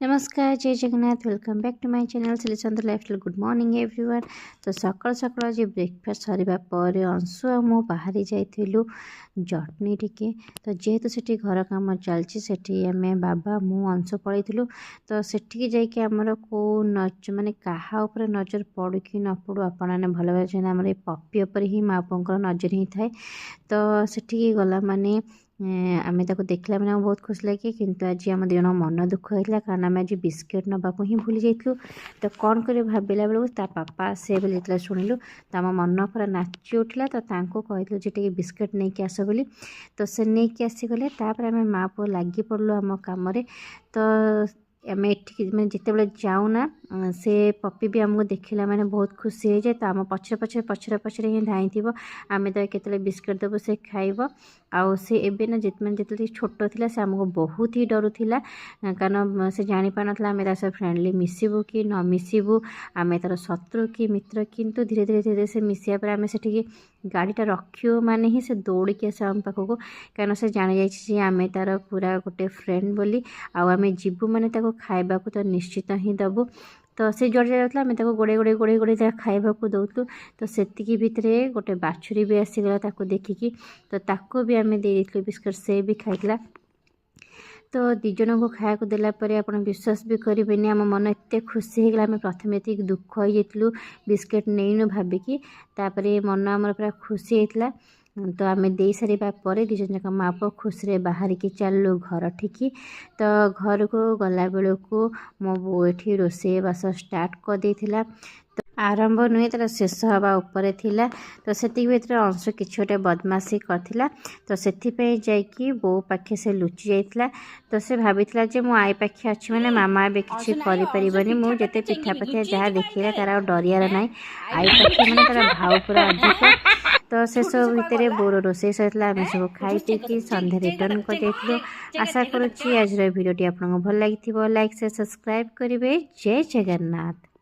नमस्कार जय Jagannath welcome back to my channel Silichandra lifestyle. Good morning everyone. तो सकाल सकाल आज ब्रेकफास्ट सरिबा पर अंशु आ मु बाहरी जाइथिलु जटनी टिके। तो जेहेतु सेठी घर काम चलछि सेठी आमे बाबा मु अंशु पळैथिलु। तो सेठी जाइके हमर को माने काहा ऊपर नजर पड़ू कि न पड़ू आपण माने भल भाबे हमर ए पप्पी ऊपर ही माँ बापांकर नजर ही थाए। तो सेठी गला माने आमे ताको देखला माने बहुत खुश लगे किंतु आज आम दिन मन दुख होता कारण आम आज बिस्किट नाक ही भूली जाइलु। तो कौन कर भाविला बेलू ता पापा आसे बोली जो शुणिलु तो आम मन पूरा नाची उठला। तो कहलु जे बिस्किट नहीं कि आस बोली। तो से नहीं कि आसीगले तापर आम माँ पुओ लगी पड़लु आम कम। तो आम एठिक मैंने जिते जाऊना से पप्पी भी आमको देखला मैंने बहुत खुशी हो जाए। तो आम पछरे पछरे पछरे पछरे ही धाई थी आम तो केतले बिस्किट देव से खाइब। आउ से एबे ना जिते छोट थिला से आमको बहुत ही डरुला कारण से जानी पार नाला आम तार फ्रेंडली मिसबू कि न मिसबू आम तार शत्रु कि मित्र। किंतु धीरे धीरे धीरे से मिसिया पर आम से गाड़ीटा रखियो माने ही से दौड़ी के आस आम पाखक कारण से जानी जाइए आम तार पूरा गोटे फ्रेंड बोली आम जीवु माने खाइबा तो निश्चित ही दबु। तो से जुआड़े जाऊला आम गोड़े गोड़े गोड़े गोड़े खाइबा दौलु। तो सेतिकी भितरे गोटे बाछुरी भी आसीगला ताको देखिकी। तो ताको भी आम दे बिस्कुट से भी खाइला। तो दी जन को खाया देला परे आप विश्वास भी करेंगे आम मन एत खुशी होगा। आम प्रथम ये दुख हो जाइलु बिस्किट नहीं भाविकी मन आम पूरा खुशी होता। तो आम दे सारा पर दिज जाक माँ पुओ खुशी बाहर की चलु घर ठिकी। तो घर को गला बेलू मो बो ये रोसे बास स्टार्ट कर देथिला। तो आरंभ नुहे तार शेष हवा उपर थिला। तो से भर अंश कि गोटे बदमाशी करथिला। तो से बो पाखे से लुचि जाइथिला। तो से भाविथिला जे मो आई पाखे अच्छी मैंने मामा ए किसी करें मुझे पिठा पाठिया जहाँ देखिए तार डरियार ना आई पाखे मैंने तार भाव पूरा अधिक। तो से सब भितर बोर रोसे सर आम सब खाई पीकी सन्ध्या रिटर्न कर। आशा करुँच आज भिडियोटी आपको भल लगी लाइक से सब्सक्राइब करेंगे। जय जगन्नाथ।